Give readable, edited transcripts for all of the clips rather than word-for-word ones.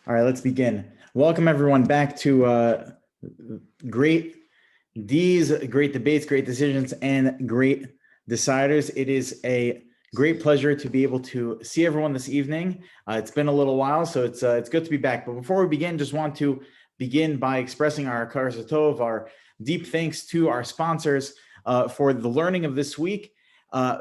All right, let's begin. Welcome everyone back to great D's, great debates, great decisions, and great deciders. It is a great pleasure to be able to see everyone this evening. It's been a little while, so it's good to be back. But before we begin, just want to begin by expressing our hakaras hatov, our deep thanks to our sponsors for the learning of this week.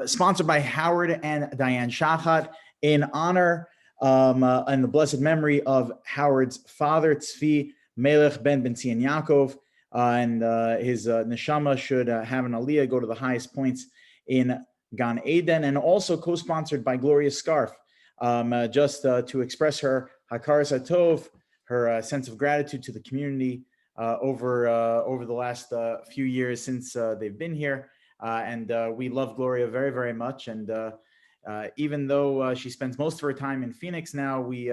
Sponsored by Howard and Diane Shachat in honor and the blessed memory of Howard's father, Tzvi Melech ben Zion Yaakov, and his neshama should have an aliyah, go to the highest points in Gan Eden, and also co-sponsored by Gloria Scarf, just to express her hakaras hatov, her sense of gratitude to the community over the last few years since they've been here, and we love Gloria very, very much, and even though she spends most of her time in Phoenix now, we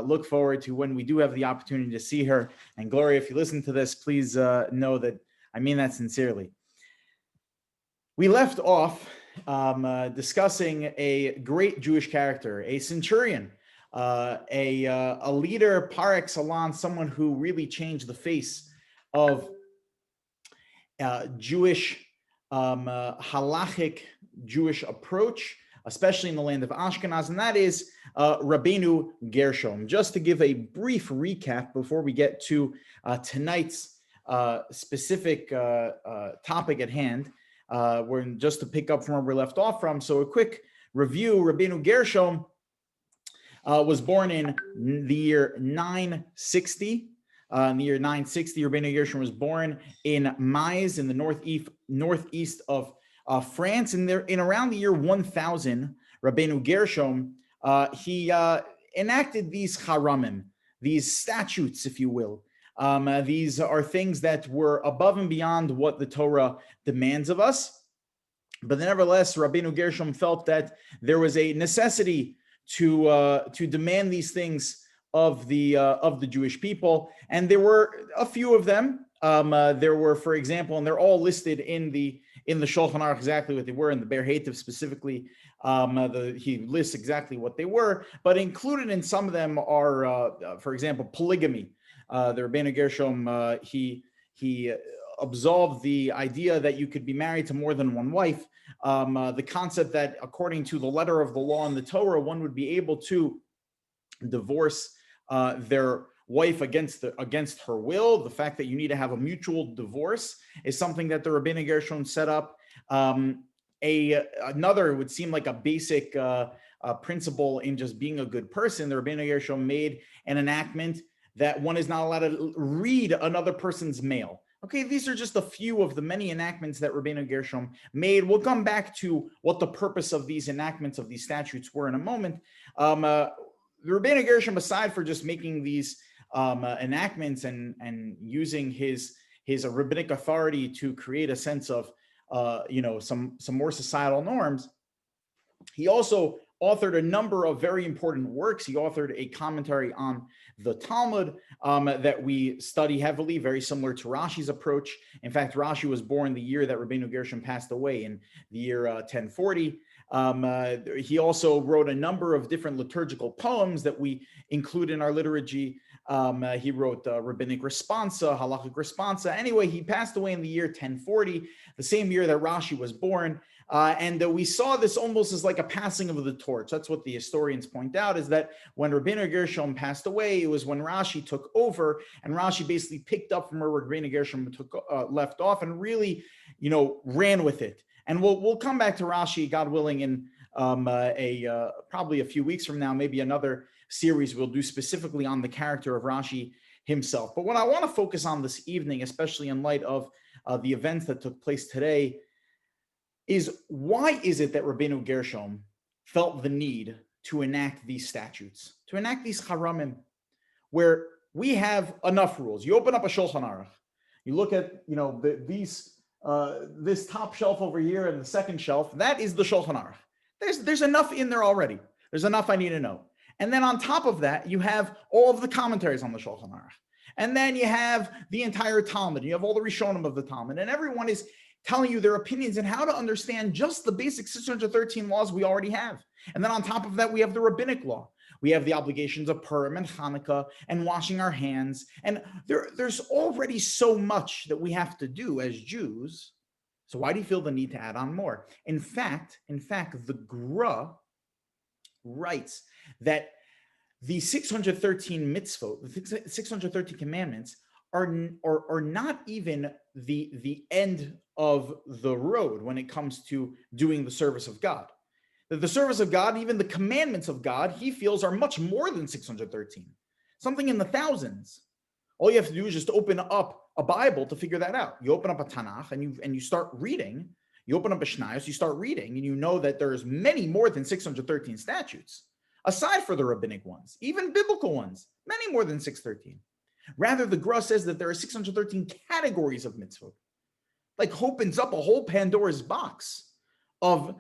look forward to when we do have the opportunity to see her. And Gloria, if you listen to this, please know that I mean that sincerely. We left off discussing a great Jewish character, a centurion, a leader par excellence, someone who really changed the face of Jewish halachic Jewish approach, especially in the land of Ashkenaz, and that is Rabbeinu Gershom. Just to give a brief recap before we get to tonight's specific topic at hand, we're just to pick up from where we left off from. So a quick review: Rabbeinu Gershom was born in the year 960. In the year 960, Rabbeinu Gershom was born in Maiz in the northeast of France, and there in around the year 1000, Rabbeinu Gershom he enacted these haramim, these statutes, if you will. These are things that were above and beyond what the Torah demands of us, but nevertheless, Rabbeinu Gershom felt that there was a necessity to demand these things of the Jewish people, and there were a few of them. There were, for example, and they're all listed in the Shulchan Aruch exactly what they were, in the Ber Heitev specifically. He lists exactly what they were, but included in some of them are, for example, polygamy. The Rabbeinu Gershom he absolved the idea that you could be married to more than one wife. The concept that, according to the letter of the law in the Torah, one would be able to divorce their wife against her will. The fact that you need to have a mutual divorce is something that the Rabbeinu Gershom set up. Another would seem like a basic principle in just being a good person. The Rabbeinu Gershom made an enactment that one is not allowed to read another person's mail. Okay, these are just a few of the many enactments that Rabbeinu Gershom made. We'll come back to what the purpose of these enactments, of these statutes, were in a moment. The Rabbeinu Gershom, aside for just making these enactments and using his rabbinic authority to create a sense of some more societal norms, he also authored a number of very important works. He authored a commentary on the Talmud that we study heavily, very similar to Rashi's approach. In fact, Rashi was born the year that Rabbeinu Gershom passed away, in the year 1040. He also wrote a number of different liturgical poems that we include in our liturgy. He wrote rabbinic responsa, halachic responsa. Anyway, he passed away in the year 1040, the same year that Rashi was born. And we saw this almost as like a passing of the torch. That's what the historians point out, is that when Rabbeinu Gershom passed away, it was when Rashi took over, and Rashi basically picked up from where Rabbeinu Gershom left off and really, ran with it. And we'll come back to Rashi, God willing, in probably a few weeks from now, maybe another series we'll do specifically on the character of Rashi himself. But what I want to focus on this evening, especially in light of the events that took place today, is why is it that Rabbeinu Gershom felt the need to enact these statutes, to enact these haramim, where we have enough rules. You open up a Shulchan Aruch, you look at this top shelf over here and the second shelf, that is the Shulchan Aruch. There's enough in there already. There's enough I need to know. And then on top of that, you have all of the commentaries on the Shulchan Aruch. And then you have the entire Talmud. You have all the Rishonim of the Talmud. And everyone is telling you their opinions and how to understand just the basic 613 laws we already have. And then on top of that, we have the rabbinic law. We have the obligations of Purim and Hanukkah and washing our hands. And there's already so much that we have to do as Jews. So why do you feel the need to add on more? In fact, the Gra writes that the 613 mitzvot, the 613 commandments are not even the end of the road when it comes to doing the service of God. That the service of God, even the commandments of God, he feels are much more than 613, something in the thousands. All you have to do is just open up a Bible to figure that out. You open up a Tanakh and you start reading. You open up a Shnayos, you start reading, and you know that there's many more than 613 statutes, aside for the rabbinic ones, even biblical ones, many more than 613. Rather, the Gra says that there are 613 categories of mitzvot. Like opens up a whole Pandora's box of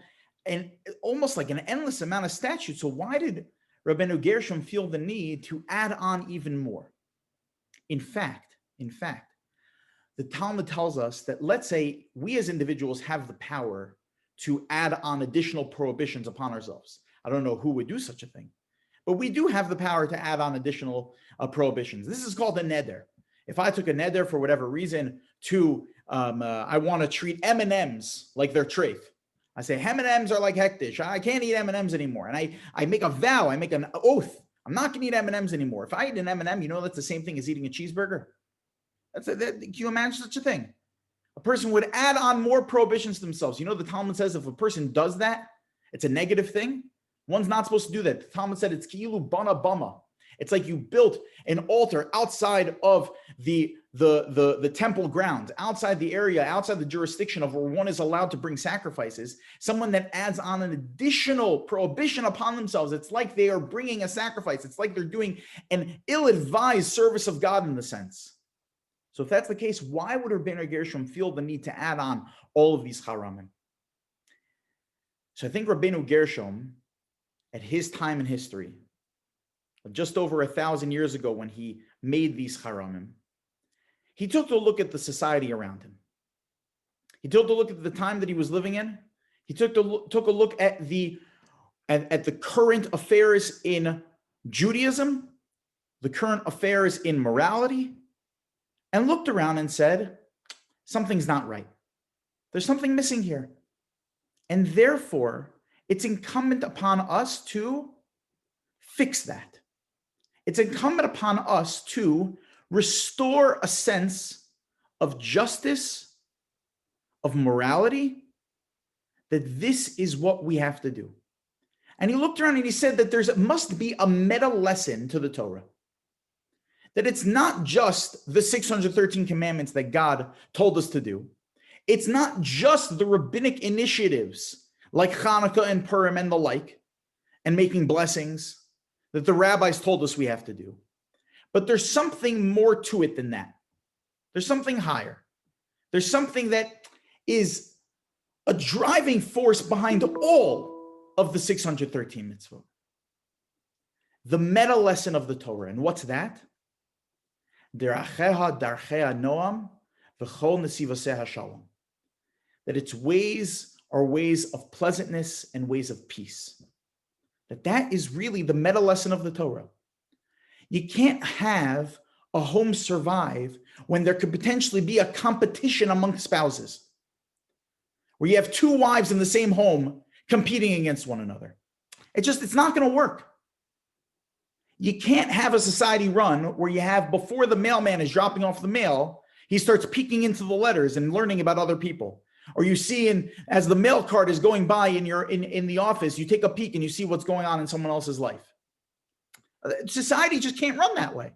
almost like an endless amount of statutes. So why did Rabbeinu Gershom feel the need to add on even more? In fact, the Talmud tells us that, let's say we as individuals have the power to add on additional prohibitions upon ourselves. I don't know who would do such a thing, but we do have the power to add on additional prohibitions. This is called a neder. If I took a neder for whatever reason to, I want to treat M&Ms like they're treif. I say M&Ms are like hektish. I can't eat M&Ms anymore. And I make a vow, I make an oath. I'm not going to eat M&Ms anymore. If I eat an M&M, you know that's the same thing as eating a cheeseburger. Can you imagine such a thing? A person would add on more prohibitions to themselves. You know, the Talmud says if a person does that, it's a negative thing. One's not supposed to do that. The Talmud said it's ki'ilu bana bama. It's like you built an altar outside of the temple grounds, outside the area, outside the jurisdiction of where one is allowed to bring sacrifices. Someone that adds on an additional prohibition upon themselves, it's like they are bringing a sacrifice. It's like they're doing an ill-advised service of God in the sense. So if that's the case, why would Rabbeinu Gershom feel the need to add on all of these haramim? So I think Rabbeinu Gershom, at his time in history, just over 1,000 years ago when he made these haramim, he took a look at the society around him. He took a look at the time that he was living in. He took a look at the current affairs in Judaism, the current affairs in morality, and looked around and said, something's not right. There's something missing here. And therefore, it's incumbent upon us to fix that. It's incumbent upon us to restore a sense of justice, of morality, that this is what we have to do. And he looked around and he said that there must be a meta lesson to the Torah. That it's not just the 613 commandments that God told us to do. It's not just the rabbinic initiatives like Hanukkah and Purim and the like, and making blessings that the rabbis told us we have to do. But there's something more to it than that. There's something higher. There's something that is a driving force behind all of the 613 mitzvot. The meta lesson of the Torah. And what's that? Deracheha darchea noam v'chol nesivaseha shalom. That its ways are ways of pleasantness and ways of peace. That is really the meta lesson of the Torah. You can't have a home survive when there could potentially be a competition among spouses, where you have two wives in the same home competing against one another. It's not going to work. You can't have a society run where you have, before the mailman is dropping off the mail, he starts peeking into the letters and learning about other people. Or you see, as the mail cart is going by in the office, you take a peek and you see what's going on in someone else's life. Society just can't run that way.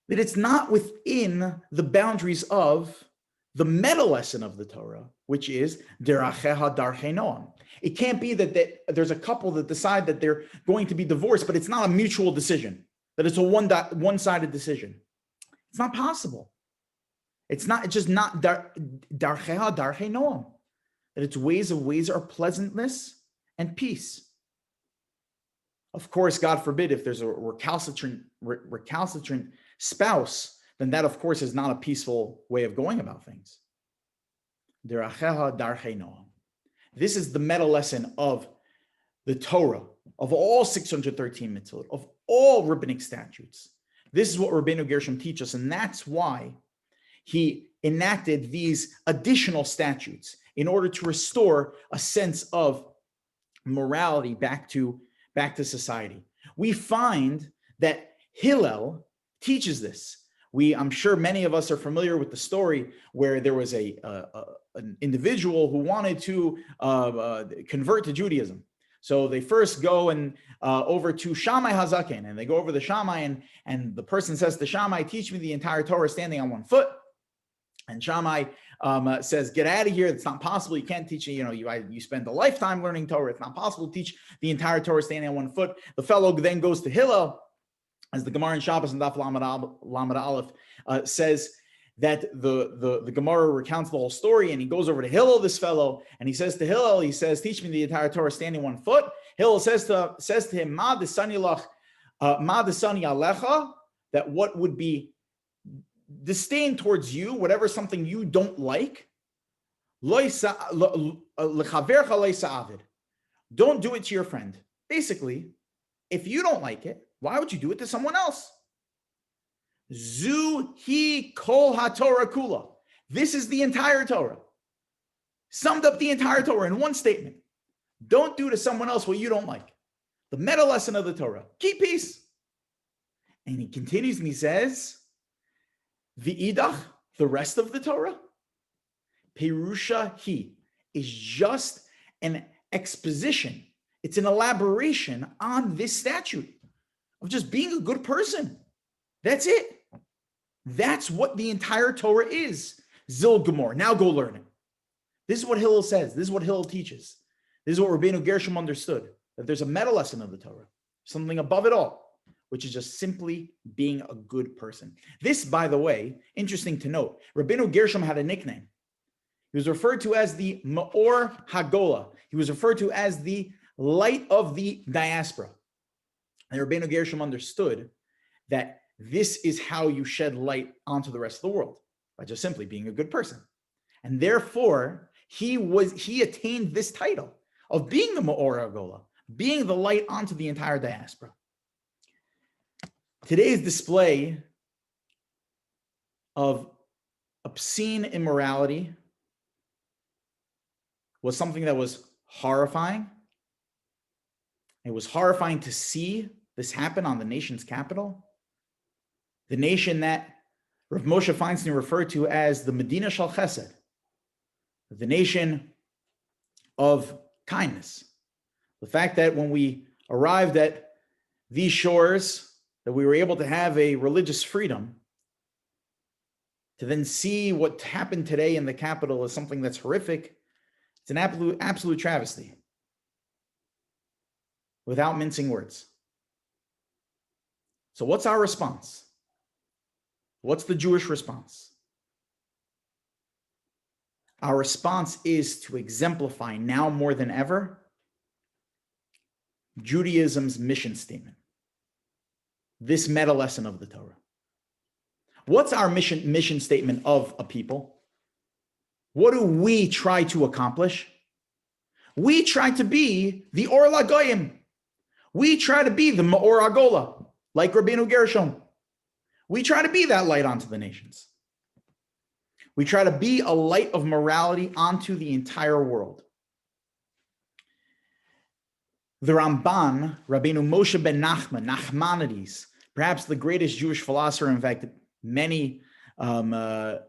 That it's not within the boundaries of the meta lesson of the Torah, which is deracheha darchei noam. It can't be that there's a couple that decide that they're going to be divorced, but it's not a mutual decision, that it's a one-sided decision. It's not possible. It's just not darcheha darchei noam. That its ways are pleasantness and peace. Of course, God forbid, if there's a recalcitrant spouse, then that, of course, is not a peaceful way of going about things. Deracheha darchei noam. This is the meta lesson of the Torah, of all 613 mitzvot, of all rabbinic statutes. This is what Rabbeinu Gershom teaches us, and that's why he enacted these additional statutes in order to restore a sense of morality back to society. We find that Hillel teaches this. I'm sure many of us are familiar with the story where there was an individual who wanted to convert to Judaism. So they first go and over to Shammai Hazaken, and they go over the Shammai, and the person says to Shammai, "Teach me the entire Torah standing on one foot." And Shammai says, "Get out of here. It's not possible. You can't teach it. You spend a lifetime learning Torah. It's not possible to teach the entire Torah standing on one foot." The fellow then goes to Hillel, as the Gemara in Shabbos and Daf Lamed Aleph says that the Gemara recounts the whole story, and he goes over to Hillel, this fellow, and he says to Hillel, "Teach me the entire Torah standing one foot." Hillel says to him, "Ma desani alecha," that what would be disdain towards you, whatever something you don't like, don't do it to your friend. Basically, if you don't like it, why would you do it to someone else? Zu hi kol haTorah kula. This is the entire Torah. Summed up the entire Torah in one statement. Don't do to someone else what you don't like. The meta lesson of the Torah. Keep peace. And he continues and he says, V'idach, the rest of the Torah, Perusha hi, is just an exposition. It's an elaboration on this statute of just being a good person. That's it. That's what the entire Torah is. Zil Gemor. Now go learn it. This is what Hillel says. This is what Hillel teaches. This is what Rabbeinu Gershom understood, that there's a meta lesson of the Torah, something above it all, which is just simply being a good person. This, by the way, interesting to note, Rabbeinu Gershom had a nickname. He was referred to as the Ma'or Hagola. He was referred to as the light of the diaspora. And Rabbeinu Gershom understood that this is how you shed light onto the rest of the world, by just simply being a good person. And therefore, he attained this title of being the Ma'or Hagola, being the light onto the entire diaspora. Today's display of obscene immorality was something that was horrifying. It was horrifying to see this happen on the nation's capital. The nation that Rav Moshe Feinstein referred to as the Medina Shal Chesed, the nation of kindness. The fact that when we arrived at these shores, that we were able to have a religious freedom, to then see what happened today in the capital is something that's horrific. It's an absolute travesty, without mincing words. So what's our response? What's the Jewish response? Our response is to exemplify now more than ever Judaism's mission statement, this meta lesson of the Torah. What's our mission statement of a people? What do we try to accomplish? We try to be the Or LaGoyim. We try to be the Ma'or Hagola, like Rabbeinu Gershom. We try to be that light onto the nations. We try to be a light of morality onto the entire world. The Ramban, Rabbeinu Moshe ben Nachman, Nachmanides, perhaps the greatest Jewish philosopher. In fact, many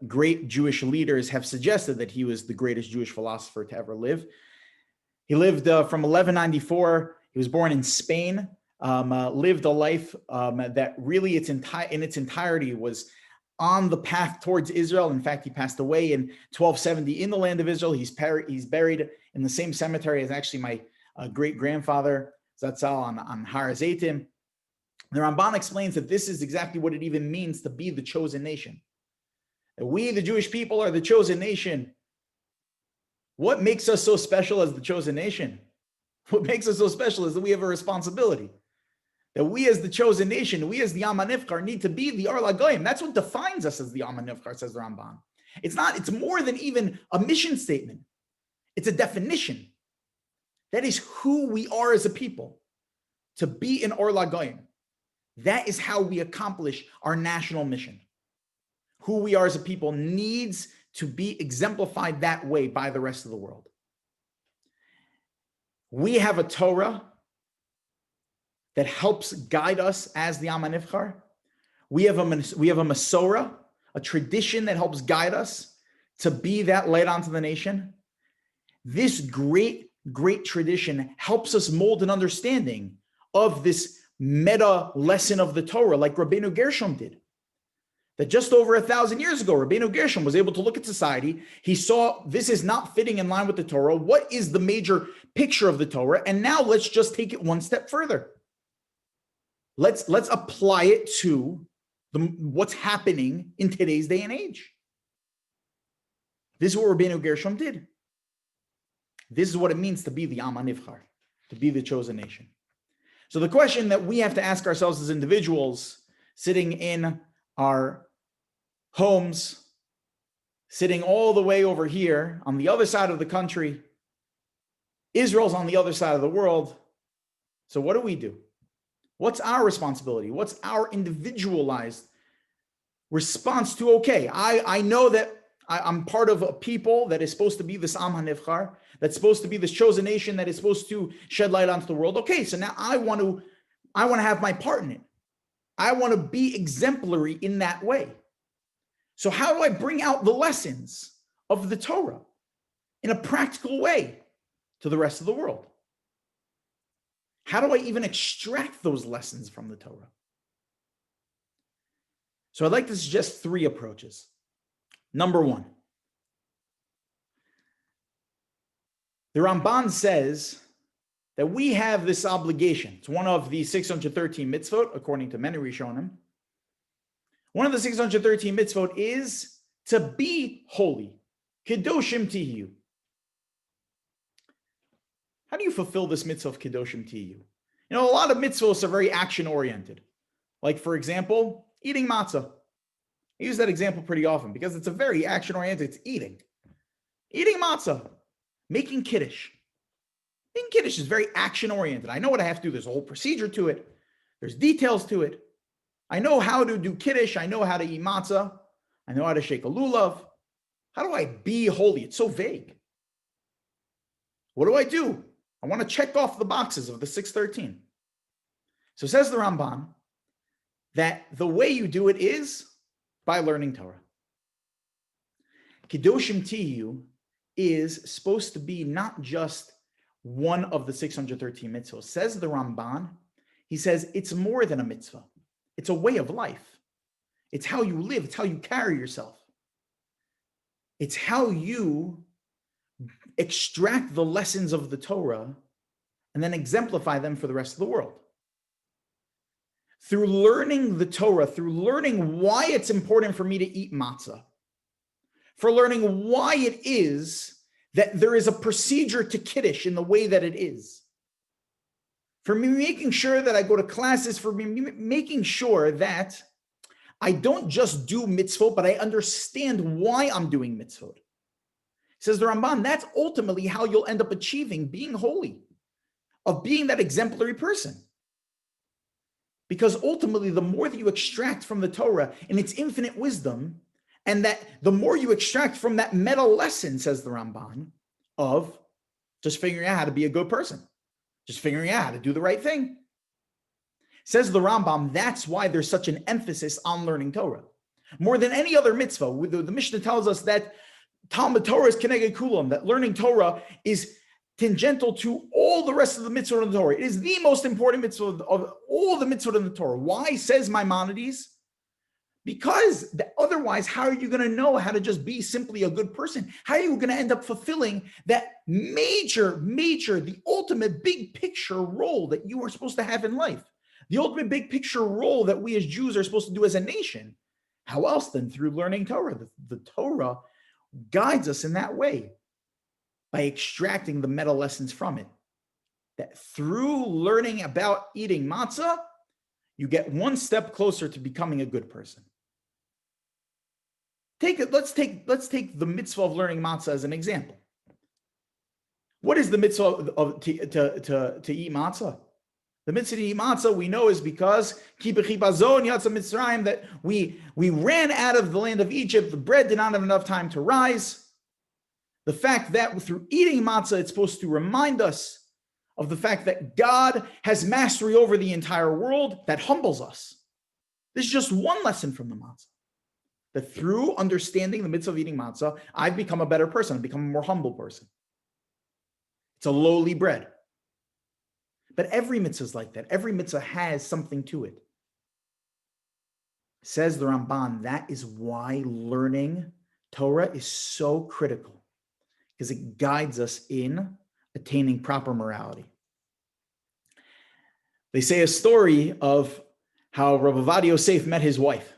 great Jewish leaders have suggested that he was the greatest Jewish philosopher to ever live. He lived from 1194. He was born in Spain, lived a life that really in its entirety was on the path towards Israel. In fact, he passed away in 1270 in the land of Israel. He's buried in the same cemetery as actually my great-grandfather, Zatzal, on Har Hazeitim. The Ramban explains that this is exactly what it even means to be the chosen nation. That we, the Jewish people, are the chosen nation. What makes us so special as the chosen nation? What makes us so special is that we have a responsibility. That we as the chosen nation, we as the Am HaNivchar need to be the Or LaGoyim. That's what defines us as the Am HaNivchar, says the Ramban. It's more than even a mission statement. It's a definition. That is who we are as a people, to be in Or LaGoyim. That is how we accomplish our national mission. Who we are as a people needs to be exemplified that way by the rest of the world. We have a Torah that helps guide us as the Am HaNivchar. We have a Masorah, a tradition that helps guide us to be that light onto the nation. This great tradition helps us mold an understanding of this meta lesson of the Torah, like Rabbeinu Gershom did. That just over 1,000 years ago, Rabbeinu Gershom was able to look at society. He saw this is not fitting in line with the Torah. What is the major picture of the Torah? And now let's just take it one step further. Let's apply it to what's happening in today's day and age. This is what Rabbeinu Gershom did. This is what it means to be the Am HaNivchar, to be the chosen nation. So the question that we have to ask ourselves as individuals, sitting in our homes, sitting all the way over here on the other side of the country, Israel's on the other side of the world. So what do? What's our responsibility? What's our individualized response to, okay, I know that I'm part of a people that is supposed to be this Am HaNivchar, that's supposed to be this chosen nation that is supposed to shed light onto the world. Okay, so now I want to have my part in it. I want to be exemplary in that way. So how do I bring out the lessons of the Torah in a practical way to the rest of the world? How do I even extract those lessons from the Torah? So I'd like to suggest 3 approaches. Number 1, the Ramban says that we have this obligation. It's one of the 613 mitzvot, according to many Rishonim. One of the 613 mitzvot is to be holy. Kedoshim tihiyu. How do you fulfill this mitzvah of Kedoshim tihiyu? A lot of mitzvahs are very action-oriented. Like, for example, eating matzah. I use that example pretty often because it's a very action-oriented. It's eating. Eating matzah. Making kiddush. Making kiddush is very action-oriented. I know what I have to do. There's a whole procedure to it. There's details to it. I know how to do kiddush. I know how to eat matzah. I know how to shake a lulav. How do I be holy? It's so vague. What do? I want to check off the boxes of the 613. So says the Ramban that the way you do it is by learning Torah. Kedoshim tihiyu is supposed to be not just one of the 613 mitzvahs. Says the Ramban, he says it's more than a mitzvah. It's a way of life. It's how you live. It's how you carry yourself. It's how you extract the lessons of the Torah and then exemplify them for the rest of the world. Through learning the Torah, through learning why it's important for me to eat matzah, for learning why it is that there is a procedure to kiddush in the way that it is, for me making sure that I go to classes, for me making sure that I don't just do mitzvot, but I understand why I'm doing mitzvot. Says the Ramban, that's ultimately how you'll end up achieving being holy, of being that exemplary person. Because ultimately, the more that you extract from the Torah in its infinite wisdom, and that the more you extract from that meta lesson, says the Ramban, of just figuring out how to be a good person, just figuring out how to do the right thing. Says the Rambam, that's why there's such an emphasis on learning Torah. More than any other mitzvah, the Mishnah tells us that Talmud Torah is keneged kulam, that learning Torah is tangential to all the rest of the mitzvot in the Torah. It is the most important mitzvah of all the mitzvot in the Torah. Why, says Maimonides? Because otherwise, how are you going to know how to just be simply a good person? How are you going to end up fulfilling that major, the ultimate big picture role that you are supposed to have in life? The ultimate big picture role that we as Jews are supposed to do as a nation. How else than through learning Torah? The Torah guides us in that way by extracting the meta lessons from it. That through learning about eating matzah, you get one step closer to becoming a good person. Let's take the mitzvah of learning matzah as an example. What is the mitzvah to eat matzah? The mitzvah to eat matzah, we know, is because that we ran out of the land of Egypt. The bread did not have enough time to rise. The fact that through eating matzah, it's supposed to remind us of the fact that God has mastery over the entire world. That humbles us. This is just one lesson from the matzah. That through understanding the mitzvah of eating matzah, I've become a better person. I've become a more humble person. It's a lowly bread. But every mitzvah is like that. Every mitzvah has something to it. Says the Ramban, that is why learning Torah is so critical, because it guides us in attaining proper morality. They say a story of how Rabbi Yosef met his wife.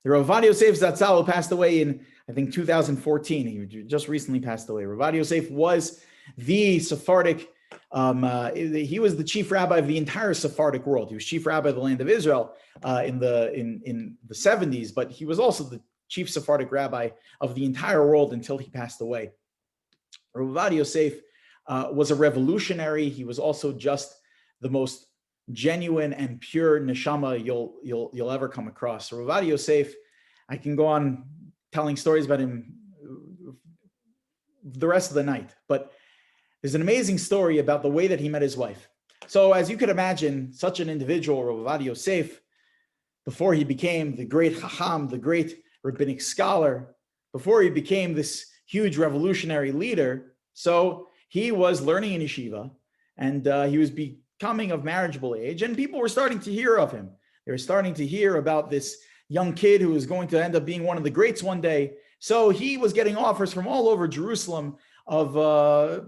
The Rabbi Yosef Zatzal passed away in, I think, 2014. He just recently passed away. Rabbi Yosef was the Sephardic, he was the chief rabbi of the entire Sephardic world. He was chief rabbi of the land of Israel in the 70s, but he was also the chief Sephardic rabbi of the entire world until he passed away. Rabbi Yosef was a revolutionary. He was also just the most genuine and pure neshama you'll ever come across. Rabbi Yosef, I can go on telling stories about him the rest of the night, but there's an amazing story about the way that he met his wife. So as you could imagine, such an individual, Rabbi Yosef, before he became the great Chacham, the great rabbinic scholar, before he became this huge revolutionary leader, so he was learning in yeshiva, and he was becoming of marriageable age, and people were starting to hear of him. They were starting to hear about this young kid who was going to end up being one of the greats one day. So he was getting offers from all over Jerusalem of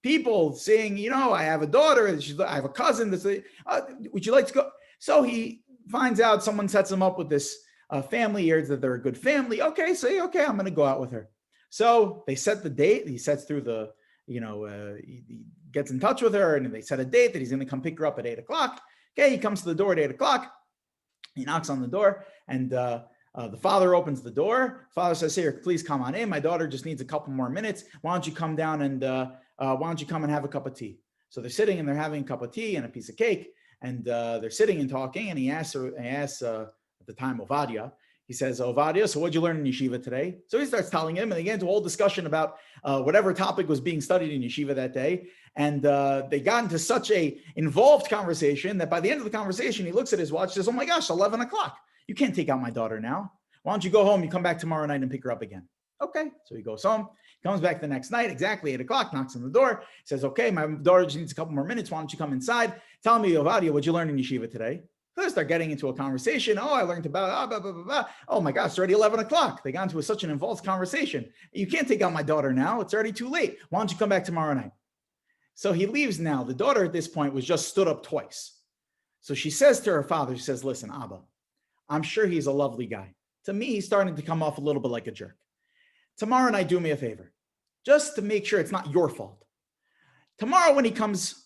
people saying, you know, I have a daughter, I have a cousin, would you like to go? So he finds out, someone sets him up with this family, hears that they're a good family. Okay, say, okay, I'm going to go out with her. So they set the date. He sets through the, he gets in touch with her, and they set a date that he's going to come pick her up at 8 o'clock. Okay, he comes to the door at 8 o'clock. He knocks on the door, and the father opens the door. Father says, here, please come on in. My daughter just needs a couple more minutes. Why don't you come down and why don't you come and have a cup of tea? So they're sitting and they're having a cup of tea and a piece of cake, and they're sitting and talking. And he asks at the time Ovadia, he says, Ovadia, so what'd you learn in yeshiva today? So he starts telling him, and they get into a whole discussion about whatever topic was being studied in yeshiva that day. And they got into such a involved conversation that by the end of the conversation, he looks at his watch, says, oh my gosh, 11 o'clock. You can't take out my daughter now. Why don't you go home? You come back tomorrow night and pick her up again. Okay. So he goes home, comes back the next night, exactly 8 o'clock, knocks on the door, says, okay, my daughter just needs a couple more minutes. Why don't you come inside? Tell me, Ovadia, what'd you learn in yeshiva today? So they start getting into a conversation. Oh, I learned about, blah, blah, blah, blah. Oh my gosh, it's already 11 o'clock. They got into such an involved conversation. You can't take out my daughter now. It's already too late. Why don't you come back tomorrow night? So he leaves now. The daughter at this point was just stood up twice. So she says to her father, she says, listen, Abba, I'm sure he's a lovely guy. To me, he's starting to come off a little bit like a jerk. Tomorrow night, do me a favor, just to make sure it's not your fault. Tomorrow when he comes,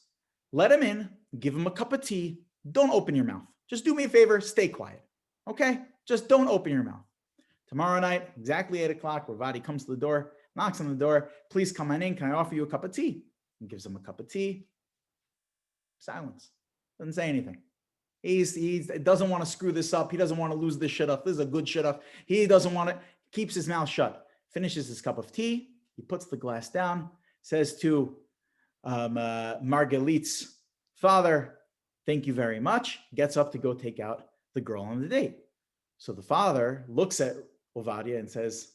let him in, give him a cup of tea. Don't open your mouth. Just do me a favor, stay quiet. Okay? Just don't open your mouth. Tomorrow night, exactly 8 o'clock, Ravadi comes to the door, knocks on the door. Please come on in. Can I offer you a cup of tea? And gives him a cup of tea. Silence. Doesn't say anything. He doesn't want to screw this up. He doesn't want to lose this shit up. This is a good shit up. He doesn't want it. Keeps his mouth shut. Finishes his cup of tea. He puts the glass down. Says to Margalit's father, thank you very much. Gets up to go take out the girl on the date. So the father looks at Ovadia and says,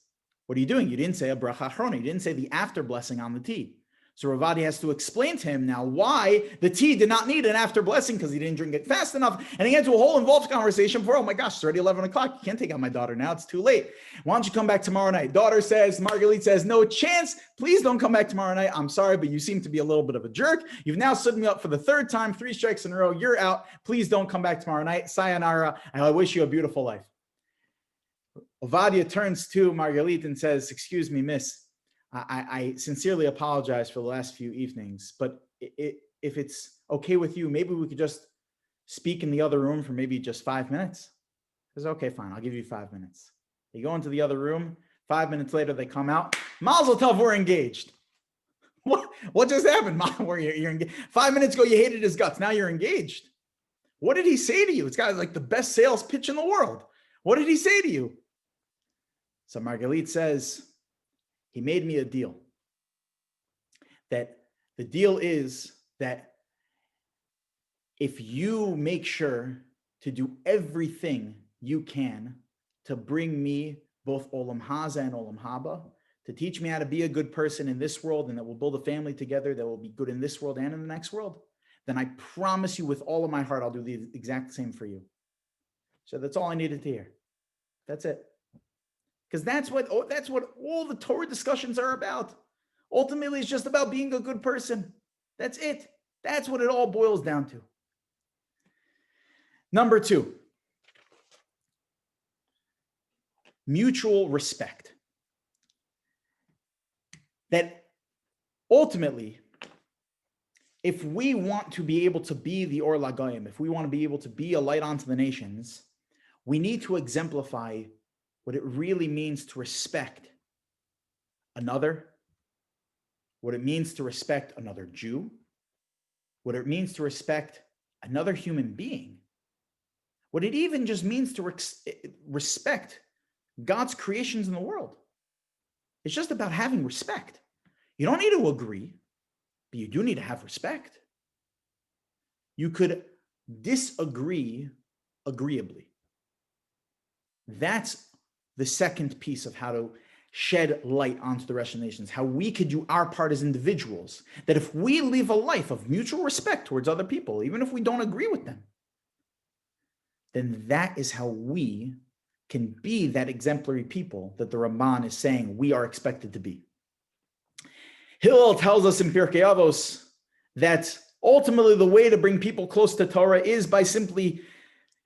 what are you doing? You didn't say a bracha achrona. You didn't say the after blessing on the tea. So Ovadia has to explain to him now why the tea did not need an after blessing, because he didn't drink it fast enough. And he gets into a whole involved conversation before, oh my gosh, it's already 11 o'clock. You can't take out my daughter now. It's too late. Why don't you come back tomorrow night? Daughter says, Margalit says, no chance. Please don't come back tomorrow night. I'm sorry, but you seem to be a little bit of a jerk. You've now stood me up for the third time, 3 strikes in a row. You're out. Please don't come back tomorrow night. Sayonara. And I wish you a beautiful life. Ovadia turns to Margalit and says, excuse me, miss. I sincerely apologize for the last few evenings, but if it's okay with you, maybe we could just speak in the other room for maybe just 5 minutes. He says, okay, fine. I'll give you 5 minutes. They go into the other room. 5 minutes later, they come out. Mazel tov, we're engaged. What just happened, Mom? Where you're engaged? 5 minutes ago, you hated his guts. Now you're engaged. What did he say to you? It's got like the best sales pitch in the world. What did he say to you? So Margalit says, he made me a deal. That the deal is that if you make sure to do everything you can to bring me both Olam Haza and Olam Haba, to teach me how to be a good person in this world, and that we'll build a family together that will be good in this world and in the next world, then I promise you with all of my heart, I'll do the exact same for you. So that's all I needed to hear. That's it. Because that's what all the Torah discussions are about. Ultimately, it's just about being a good person. That's it. That's what it all boils down to. Number 2, mutual respect. That ultimately, if we want to be able to be the Or Lagayim, if we want to be able to be a light onto the nations, we need to exemplify what it really means to respect another, what it means to respect another Jew, what it means to respect another human being, what it even just means to respect God's creations in the world. It's just about having respect. You don't need to agree, but you do need to have respect. You could disagree agreeably. That's the second piece of how to shed light onto the rest of the nations, how we could do our part as individuals, that if we live a life of mutual respect towards other people, even if we don't agree with them, then that is how we can be that exemplary people that the Ramban is saying we are expected to be. Hillel tells us in Pirkei Avos that ultimately the way to bring people close to Torah is by simply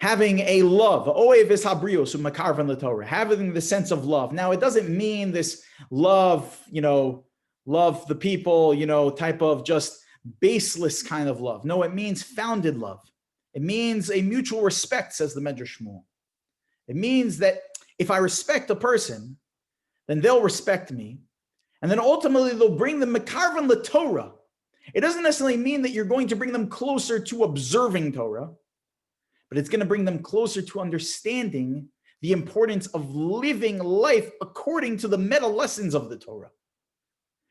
having a love, oevis habrios umakarvan the Torah, having the sense of love. Now, it doesn't mean this love, love the people, type of just baseless kind of love. No, it means founded love. It means a mutual respect, says the Medrash Shmuel. It means that if I respect a person, then they'll respect me. And then ultimately they'll bring the Mekarvan the Torah. It doesn't necessarily mean that you're going to bring them closer to observing Torah, but it's going to bring them closer to understanding the importance of living life according to the meta lessons of the Torah.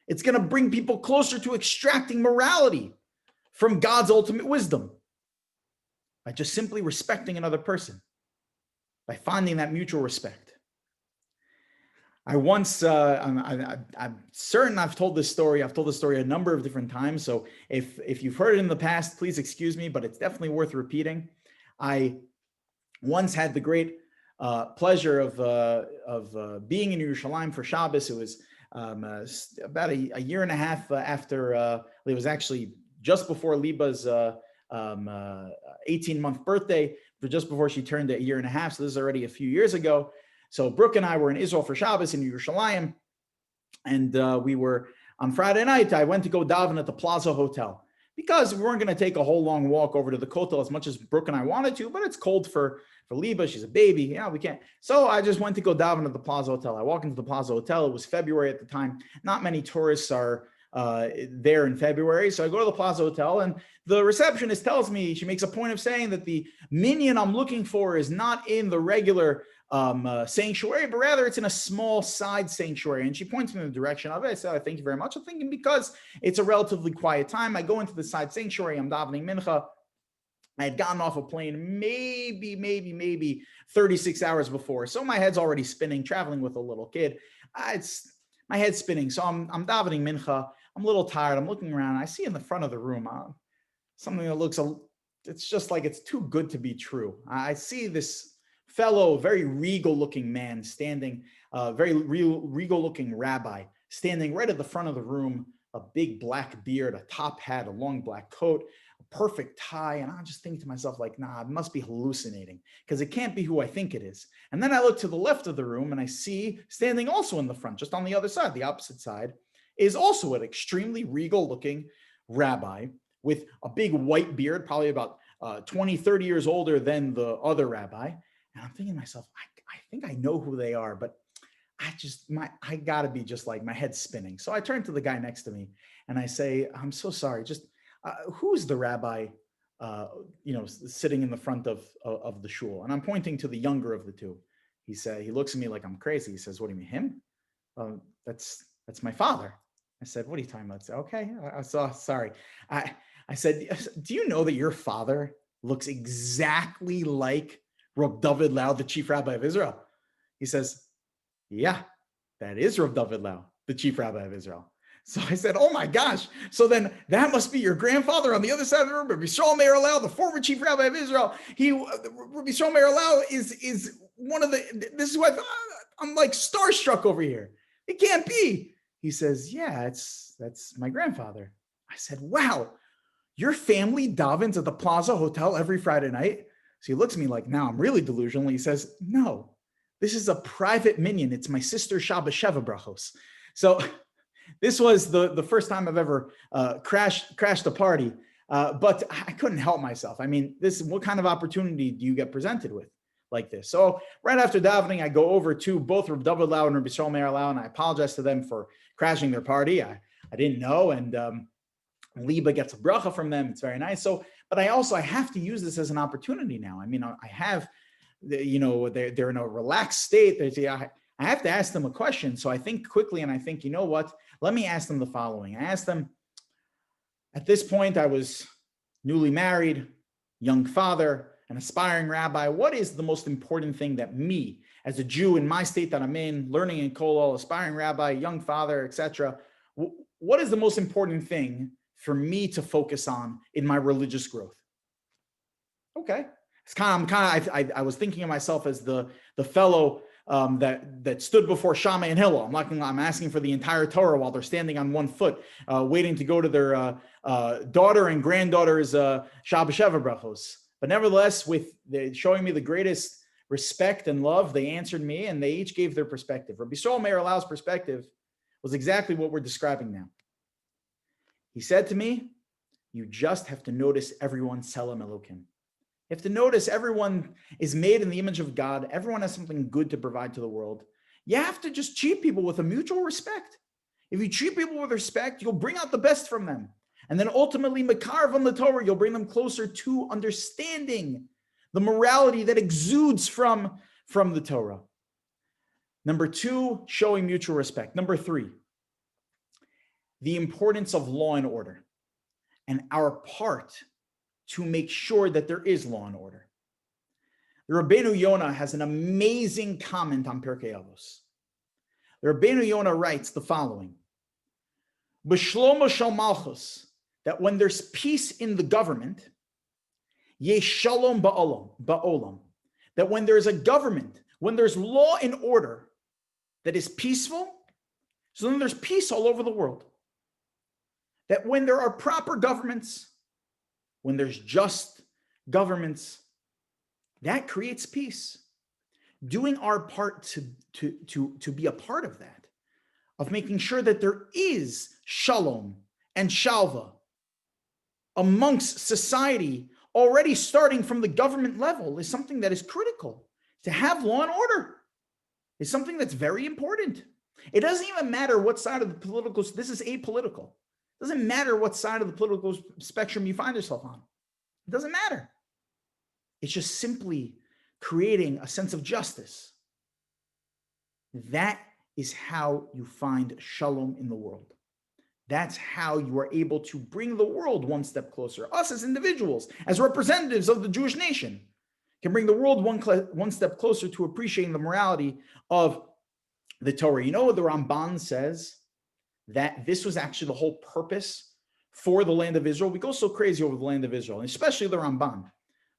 It's going to bring people closer to extracting morality from God's ultimate wisdom by just simply respecting another person, by finding that mutual respect. I once, I'm certain I've told this story. I've told this story a number of different times. So if you've heard it in the past, please excuse me, but it's definitely worth repeating. I once had the great pleasure of being in Yerushalayim for Shabbos. It was about a year and a half after, it was actually just before Liba's 18-month birthday, but just before she turned a year and a half. So this is already a few years ago. So Brooke and I were in Israel for Shabbos in Yerushalayim, and we were on Friday night. I went to go daven at the Plaza Hotel because we weren't going to take a whole long walk over to the Kotel as much as Brooke and I wanted to, but it's cold for Liba. She's a baby. Yeah, we can't. So I just went to go daven at the Plaza Hotel. I walk into the Plaza Hotel. It was February at the time. Not many tourists are there in February. So I go to the Plaza Hotel, and the receptionist tells me, she makes a point of saying that the minyan I'm looking for is not in the regular sanctuary, but rather it's in a small side sanctuary. And she points me in the direction of it. I said, thank you very much. I'm thinking because it's a relatively quiet time. I go into the side sanctuary. I'm davening mincha. I had gotten off a plane maybe 36 hours before. So my head's already spinning, traveling with a little kid. My head's spinning. So I'm davening mincha. I'm a little tired. I'm looking around. I see in the front of the room something that looks, it's just like it's too good to be true. I see this fellow, very regal looking man standing, very regal looking rabbi standing right at the front of the room, a big black beard, a top hat, a long black coat, a perfect tie. And I just think to myself, like, nah, I must be hallucinating because it can't be who I think it is. And then I look to the left of the room and I see standing also in the front, just on the other side, the opposite side, is also an extremely regal looking rabbi with a big white beard, probably about 20, 30 years older than the other rabbi. And I'm thinking to myself, I think I know who they are, but I gotta be just like, my head's spinning. So I turn to the guy next to me and I say, I'm so sorry. Just who's the rabbi, sitting in the front of the shul? And I'm pointing to the younger of the two. He looks at me like I'm crazy. He says, what do you mean, him? That's my father. I said, what are you talking about? I said, okay, I saw, sorry. I said, do you know that your father looks exactly like Rav David Lau, the chief rabbi of Israel? He says, yeah, that is Rav David Lau, the chief rabbi of Israel. So I said, oh my gosh. So then that must be your grandfather on the other side of the room, Rabbi Shalom Meir Lau, the former chief rabbi of Israel. Rabbi Shalom Meir Lau is one of this is why I'm like starstruck over here. It can't be. He says, yeah, that's my grandfather. I said, wow, your family davens at the Plaza Hotel every Friday night? So he looks at me like, now I'm really delusional. He says, no, this is a private minyan. It's my sister Shabbos Sheva Brachos. So this was the first time I've ever crashed a party, but I couldn't help myself. I mean, what kind of opportunity do you get presented with like this? So right after davening, I go over to both Rabbi David Lau and Rabbi Shalom Meir Lau, and I apologize to them for crashing their party. I didn't know, and Liba gets a bracha from them. It's very nice. So, but I have to use this as an opportunity now. I mean, I have, they're in a relaxed state. I have to ask them a question. So I think quickly, and I think, you know what? Let me ask them the following. I asked them, at this point, I was newly married, young father, an aspiring rabbi. What is the most important thing that me, as a Jew in my state that I'm in, learning in Kolol, aspiring rabbi, young father, etc., what is the most important thing for me to focus on in my religious growth? Okay. I was thinking of myself as the fellow that stood before Shammai and Hillel. I'm asking for the entire Torah while they're standing on one foot, waiting to go to their daughter and granddaughter's Shabbos Sheva Brachos. But nevertheless, showing me the greatest respect and love, they answered me, and they each gave their perspective. Rabbi Shalom Meir Lau's perspective was exactly what we're describing now. He said to me, you just have to notice everyone Tselem Elokim. You have to notice everyone is made in the image of God. Everyone has something good to provide to the world. You have to just treat people with a mutual respect. If you treat people with respect, you'll bring out the best from them. And then ultimately, Makarv on the Torah, you'll bring them closer to understanding the morality that exudes from the Torah. Number 2, showing mutual respect. Number 3, the importance of law and order and our part to make sure that there is law and order. The Rabbeinu Yonah has an amazing comment on Pirkei Avos. The Rabbeinu Yonah writes the following: B'shlomo shel malchus, that when there's peace in the government, yesh shalom ba'olam, that when there's a government, when there's law and order that is peaceful, so then there's peace all over the world. That when there are proper governments, when there's just governments, that creates peace. Doing our part to be a part of that, of making sure that there is shalom and shalva amongst society, already starting from the government level, is something that is critical. To have law and order is something that's very important. It doesn't even matter what side of the political, this is apolitical. It doesn't matter what side of the political spectrum you find yourself on. It doesn't matter. It's just simply creating a sense of justice. That is how you find shalom in the world. That's how you are able to bring the world one step closer. Us as individuals, as representatives of the Jewish nation, can bring the world one step closer to appreciating the morality of the Torah. You know what the Ramban says? That this was actually the whole purpose for the land of Israel. We go so crazy over the land of Israel, and especially the Ramban.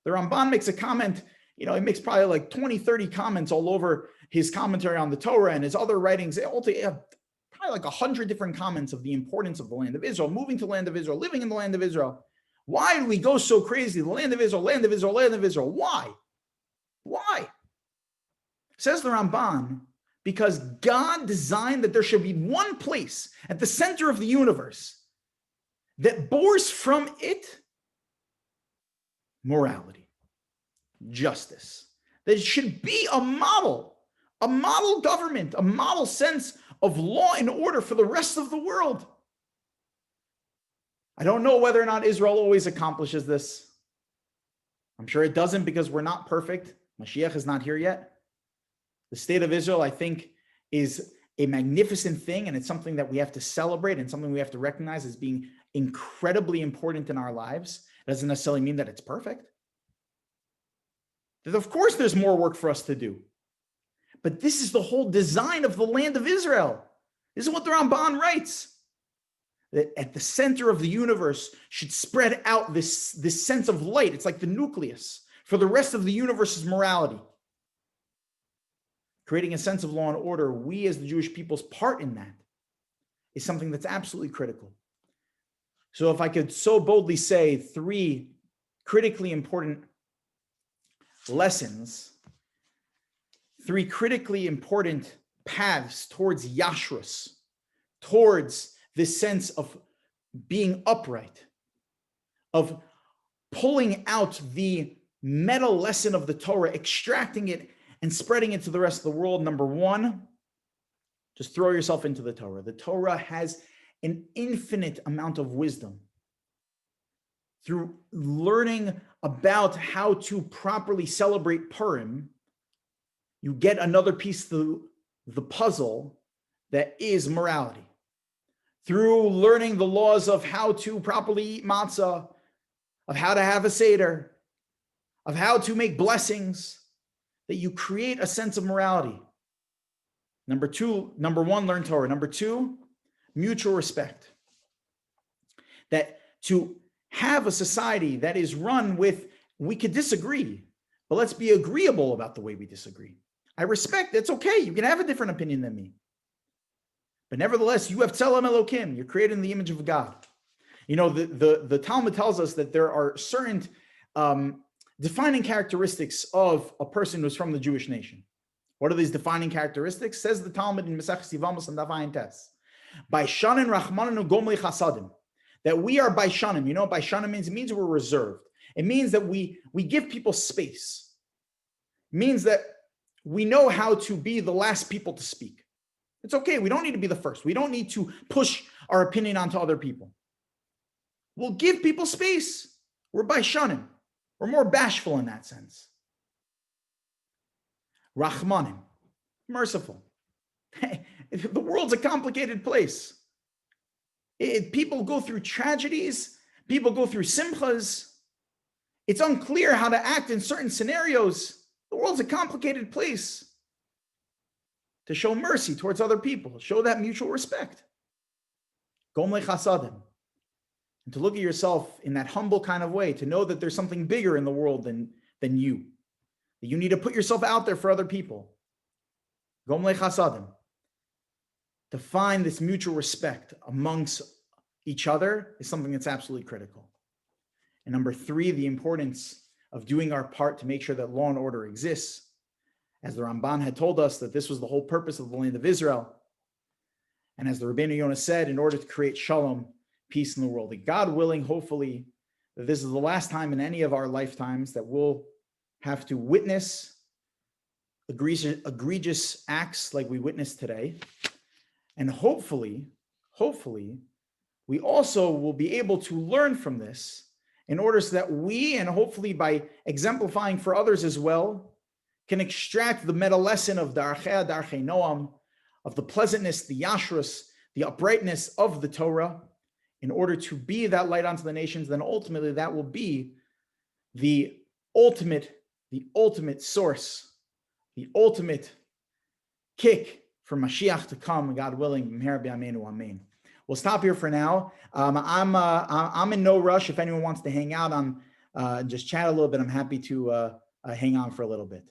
The Ramban makes a comment, he makes probably like 20, 30 comments all over his commentary on the Torah and his other writings. Probably like 100 different comments of the importance of the land of Israel, moving to the land of Israel, living in the land of Israel. Why do we go so crazy? The land of Israel, land of Israel, land of Israel. Why? Why? Says the Ramban, because God designed that there should be one place at the center of the universe that bores from it morality, justice. That it should be a model a model government, a model sense of law and order for the rest of the world. I don't know whether or not Israel always accomplishes this. I'm sure it doesn't because we're not perfect. Mashiach is not here yet. The state of Israel, I think, is a magnificent thing, and it's something that we have to celebrate and something we have to recognize as being incredibly important in our lives. It doesn't necessarily mean that it's perfect. Of course, there's more work for us to do. But this is the whole design of the land of Israel. This is what the Ramban writes. That at the center of the universe should spread out this sense of light. It's like the nucleus for the rest of the universe's morality. Creating a sense of law and order, we as the Jewish people's part in that is something that's absolutely critical. So if I could so boldly say 3 critically important lessons, 3 critically important paths towards yashrus, towards this sense of being upright, of pulling out the meta lesson of the Torah, extracting it and spreading it to the rest of the world. Number 1, just throw yourself into the Torah. The Torah has an infinite amount of wisdom. Through learning about how to properly celebrate Purim, you get another piece to the puzzle that is morality. Through learning the laws of how to properly eat matzah, of how to have a seder, of how to make blessings, that you create a sense of morality. Number 1, learn Torah. Number 2, mutual respect. That to have a society that is run with, we could disagree, but let's be agreeable about the way we disagree. I respect, it's okay. You can have a different opinion than me. But nevertheless, you have Tzelem Elokim. You're created in the image of God. You know, the Talmud tells us that there are certain defining characteristics of a person who's from the Jewish nation. What are these defining characteristics? Says the Talmud in Mesech Sivamos and Davayin Tes. Baishanin Rachmananu Gomli Chasadim. That we are Baishanim. You know what Baishanim means? It means we're reserved. It means that we give people space. It means that we know how to be the last people to speak. It's okay. We don't need to be the first. We don't need to push our opinion onto other people. We'll give people space. We're Baishanim. We're more bashful in that sense. Rachmanim, merciful. The world's a complicated place. People go through tragedies. People go through simchas. It's unclear how to act in certain scenarios. The world's a complicated place. To show mercy towards other people, show that mutual respect. Gomle chasadim. And to look at yourself in that humble kind of way, to know that there's something bigger in the world than you. That you need to put yourself out there for other people. Gomle chasadim. To find this mutual respect amongst each other is something that's absolutely critical. And number 3, the importance of doing our part to make sure that law and order exists. As the Ramban had told us that this was the whole purpose of the land of Israel. And as the Rabbeinu Yonah said, in order to create shalom, peace in the world. That God willing, hopefully, that this is the last time in any of our lifetimes that we'll have to witness egregious acts like we witnessed today. And hopefully, we also will be able to learn from this in order so that we, and hopefully by exemplifying for others as well, can extract the meta lesson of Darchei Noam, of the pleasantness, the yashrus, the uprightness of the Torah, in order to be that light unto the nations. Then ultimately that will be the ultimate source, the ultimate kick for Mashiach to come, God willing. Amen. We'll stop here for now. I'm in no rush. If anyone wants to hang out on, just chat a little bit, I'm happy to hang on for a little bit.